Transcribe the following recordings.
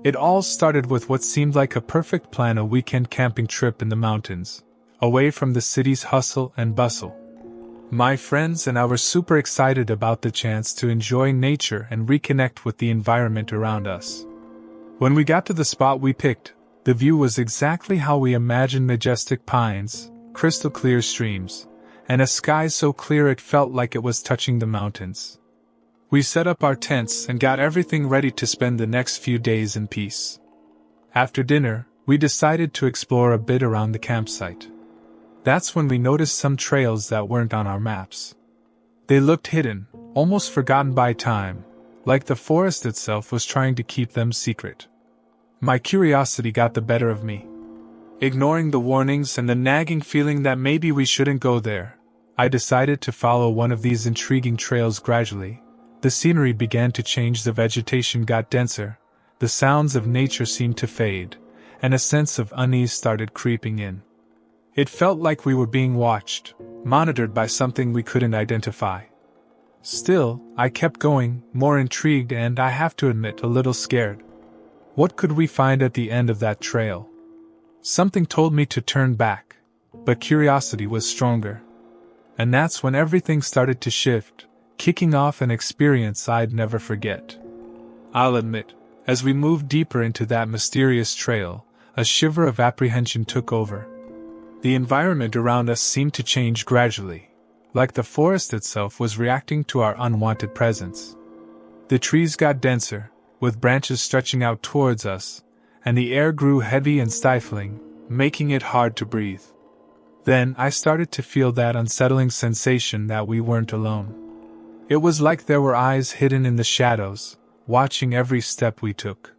It all started with what seemed like a perfect plan: a weekend camping trip in the mountains, away from the city's hustle and bustle. My friends and I were super excited about the chance to enjoy nature and reconnect with the environment around us. When we got to the spot we picked, the view was exactly how we imagined: majestic pines, crystal clear streams, and a sky so clear it felt like it was touching the mountains. We set up our tents and got everything ready to spend the next few days in peace. After dinner, we decided to explore a bit around the campsite. That's when we noticed some trails that weren't on our maps. They looked hidden, almost forgotten by time, like the forest itself was trying to keep them secret. My curiosity got the better of me. Ignoring the warnings and the nagging feeling that maybe we shouldn't go there, I decided to follow one of these intriguing trails gradually. The scenery began to change, the vegetation got denser, the sounds of nature seemed to fade, and a sense of unease started creeping in. It felt like we were being watched, monitored by something we couldn't identify. Still, I kept going, more intrigued and, I have to admit, a little scared. What could we find at the end of that trail? Something told me to turn back, but curiosity was stronger. And that's when everything started to shift, kicking off an experience I'd never forget. I'll admit, as we moved deeper into that mysterious trail, a shiver of apprehension took over. The environment around us seemed to change gradually, like the forest itself was reacting to our unwanted presence. The trees got denser, with branches stretching out towards us, and the air grew heavy and stifling, making it hard to breathe. Then I started to feel that unsettling sensation that we weren't alone. It was like there were eyes hidden in the shadows, watching every step we took.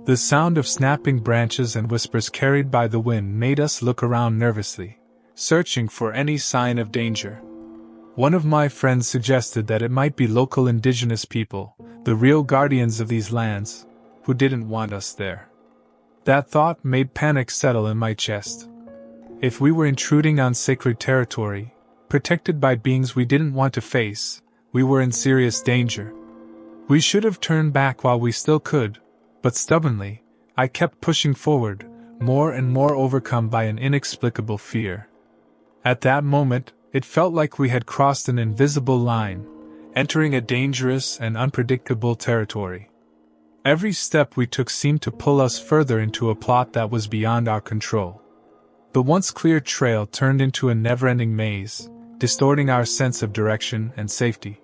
The sound of snapping branches and whispers carried by the wind made us look around nervously, searching for any sign of danger. One of my friends suggested that it might be local indigenous people, the real guardians of these lands, who didn't want us there. That thought made panic settle in my chest. If we were intruding on sacred territory, protected by beings we didn't want to face, we were in serious danger. We should have turned back while we still could, but stubbornly, I kept pushing forward, more and more overcome by an inexplicable fear. At that moment, it felt like we had crossed an invisible line, entering a dangerous and unpredictable territory. Every step we took seemed to pull us further into a plot that was beyond our control. The once clear trail turned into a never-ending maze, distorting our sense of direction and safety.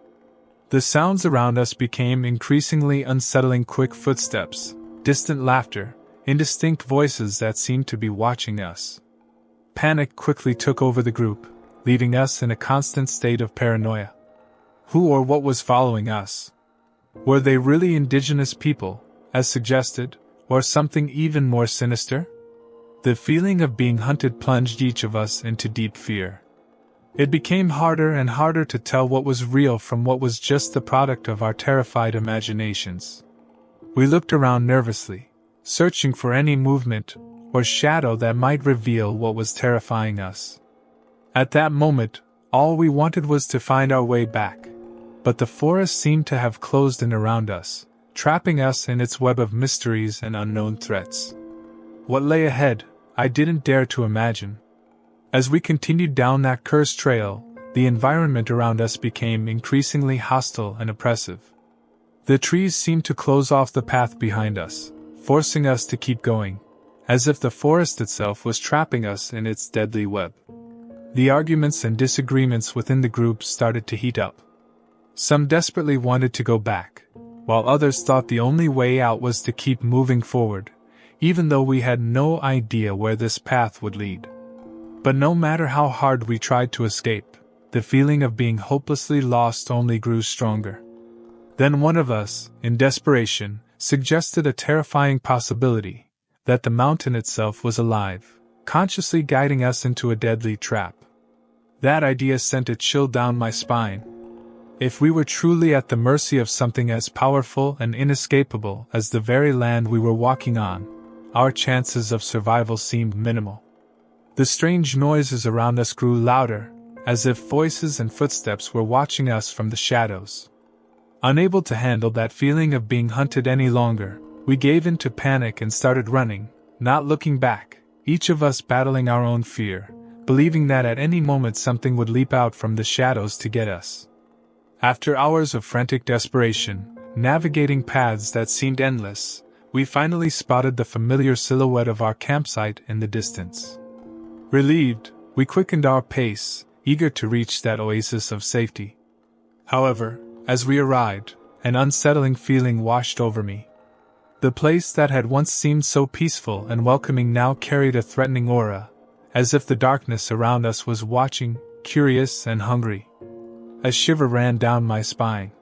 The sounds around us became increasingly unsettling: quick footsteps, distant laughter, indistinct voices that seemed to be watching us. Panic quickly took over the group, leaving us in a constant state of paranoia. Who or what was following us? Were they really indigenous people, as suggested, or something even more sinister? The feeling of being hunted plunged each of us into deep fear. It became harder and harder to tell what was real from what was just the product of our terrified imaginations. We looked around nervously, searching for any movement or shadow that might reveal what was terrifying us. At that moment, all we wanted was to find our way back, but the forest seemed to have closed in around us, trapping us in its web of mysteries and unknown threats. What lay ahead, I didn't dare to imagine. As we continued down that cursed trail, the environment around us became increasingly hostile and oppressive. The trees seemed to close off the path behind us, forcing us to keep going, as if the forest itself was trapping us in its deadly web. The arguments and disagreements within the group started to heat up. Some desperately wanted to go back, while others thought the only way out was to keep moving forward, even though we had no idea where this path would lead. But no matter how hard we tried to escape, the feeling of being hopelessly lost only grew stronger. Then one of us, in desperation, suggested a terrifying possibility: that the mountain itself was alive, consciously guiding us into a deadly trap. That idea sent a chill down my spine. If we were truly at the mercy of something as powerful and inescapable as the very land we were walking on, our chances of survival seemed minimal. The strange noises around us grew louder, as if voices and footsteps were watching us from the shadows. Unable to handle that feeling of being hunted any longer, We gave in to panic and started running, not looking back, each of us battling our own fear, believing that at any moment something would leap out from the shadows to get us. After hours of frantic desperation, navigating paths that seemed endless, we finally spotted the familiar silhouette of our campsite in the distance. Relieved, we quickened our pace, eager to reach that oasis of safety. However, as we arrived, an unsettling feeling washed over me. The place that had once seemed so peaceful and welcoming now carried a threatening aura, as if the darkness around us was watching, curious and hungry. A shiver ran down my spine.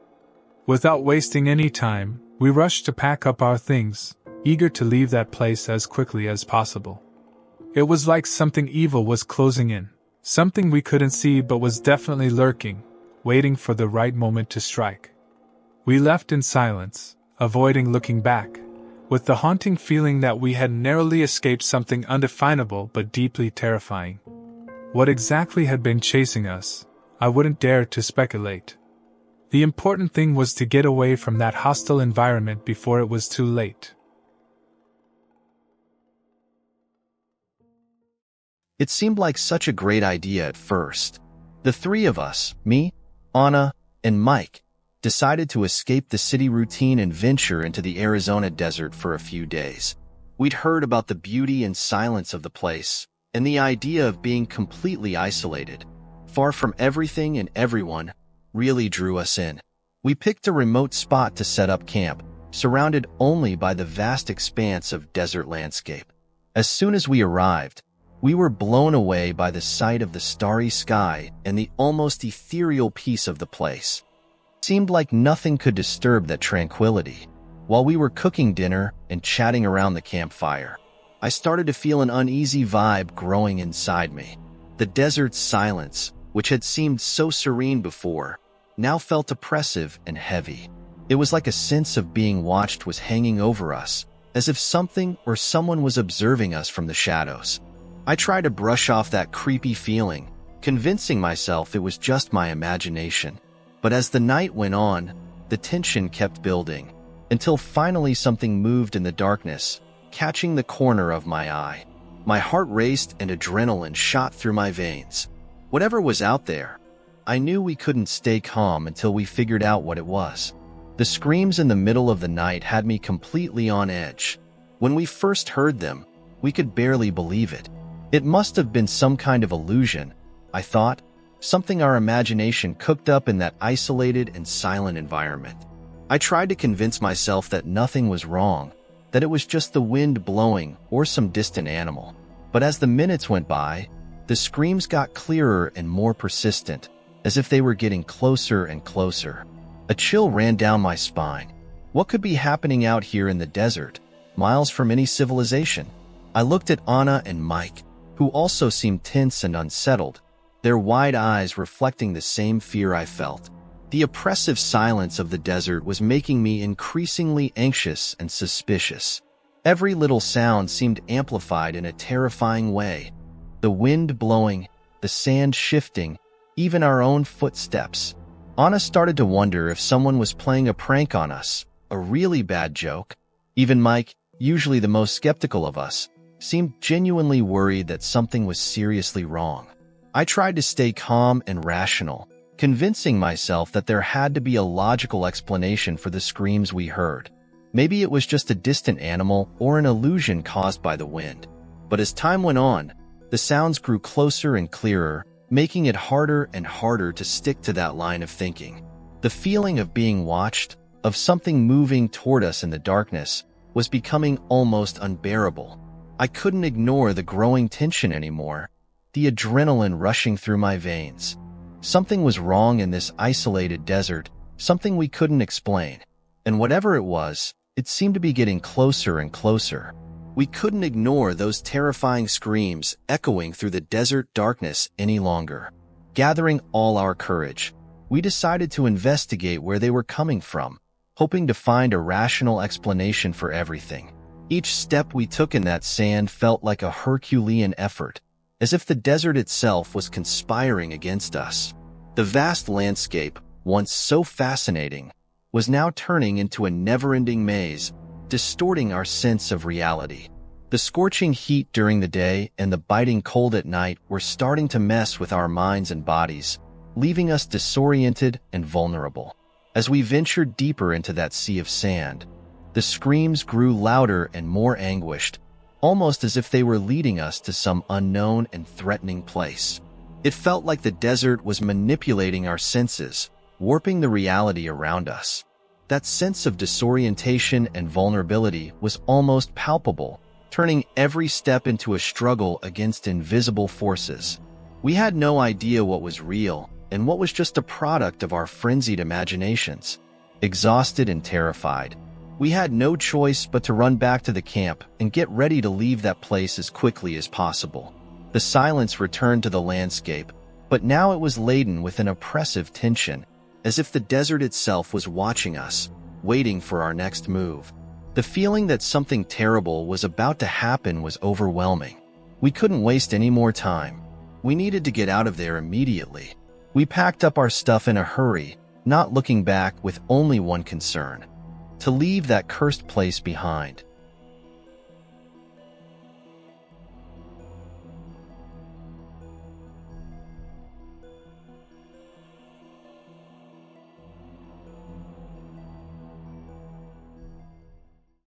Without wasting any time, we rushed to pack up our things, eager to leave that place as quickly as possible. It was like something evil was closing in, something we couldn't see but was definitely lurking, waiting for the right moment to strike. We left in silence, avoiding looking back, with the haunting feeling that we had narrowly escaped something undefinable but deeply terrifying. What exactly had been chasing us, I wouldn't dare to speculate. The important thing was to get away from that hostile environment before it was too late. It seemed like such a great idea at first. The three of us, me, Anna, and Mike, decided to escape the city routine and venture into the Arizona desert for a few days. We'd heard about the beauty and silence of the place, and the idea of being completely isolated, far from everything and everyone, really drew us in. We picked a remote spot to set up camp, surrounded only by the vast expanse of desert landscape. As soon as we arrived, we were blown away by the sight of the starry sky and the almost ethereal peace of the place. It seemed like nothing could disturb that tranquility. While we were cooking dinner and chatting around the campfire, I started to feel an uneasy vibe growing inside me. The desert's silence, which had seemed so serene before, now felt oppressive and heavy. It was like a sense of being watched was hanging over us, as if something or someone was observing us from the shadows. I tried to brush off that creepy feeling, convincing myself it was just my imagination. But as the night went on, the tension kept building, until finally something moved in the darkness, catching the corner of my eye. My heart raced and adrenaline shot through my veins. Whatever was out there, I knew we couldn't stay calm until we figured out what it was. The screams in the middle of the night had me completely on edge. When we first heard them, we could barely believe it. It must have been some kind of illusion, I thought, something our imagination cooked up in that isolated and silent environment. I tried to convince myself that nothing was wrong, that it was just the wind blowing or some distant animal. But as the minutes went by, the screams got clearer and more persistent, as if they were getting closer and closer. A chill ran down my spine. What could be happening out here in the desert, miles from any civilization? I looked at Anna and Mike, who also seemed tense and unsettled, their wide eyes reflecting the same fear I felt. The oppressive silence of the desert was making me increasingly anxious and suspicious. Every little sound seemed amplified in a terrifying way. The wind blowing, the sand shifting, even our own footsteps. Anna started to wonder if someone was playing a prank on us, a really bad joke. Even Mike, usually the most skeptical of us, seemed genuinely worried that something was seriously wrong. I tried to stay calm and rational, convincing myself that there had to be a logical explanation for the screams we heard. Maybe it was just a distant animal or an illusion caused by the wind. But as time went on, the sounds grew closer and clearer, making it harder and harder to stick to that line of thinking. The feeling of being watched, of something moving toward us in the darkness, was becoming almost unbearable. I couldn't ignore the growing tension anymore, the adrenaline rushing through my veins. Something was wrong in this isolated desert, something we couldn't explain. And whatever it was, it seemed to be getting closer and closer. We couldn't ignore those terrifying screams echoing through the desert darkness any longer. Gathering all our courage, we decided to investigate where they were coming from, hoping to find a rational explanation for everything. Each step we took in that sand felt like a Herculean effort, as if the desert itself was conspiring against us. The vast landscape, once so fascinating, was now turning into a never-ending maze, distorting our sense of reality. The scorching heat during the day and the biting cold at night were starting to mess with our minds and bodies, leaving us disoriented and vulnerable. As we ventured deeper into that sea of sand, the screams grew louder and more anguished, almost as if they were leading us to some unknown and threatening place. It felt like the desert was manipulating our senses, warping the reality around us. That sense of disorientation and vulnerability was almost palpable, turning every step into a struggle against invisible forces. We had no idea what was real and what was just a product of our frenzied imaginations. Exhausted and terrified, we had no choice but to run back to the camp and get ready to leave that place as quickly as possible. The silence returned to the landscape, but now it was laden with an oppressive tension, as if the desert itself was watching us, waiting for our next move. The feeling that something terrible was about to happen was overwhelming. We couldn't waste any more time. We needed to get out of there immediately. We packed up our stuff in a hurry, not looking back with only one concern: to leave that cursed place behind.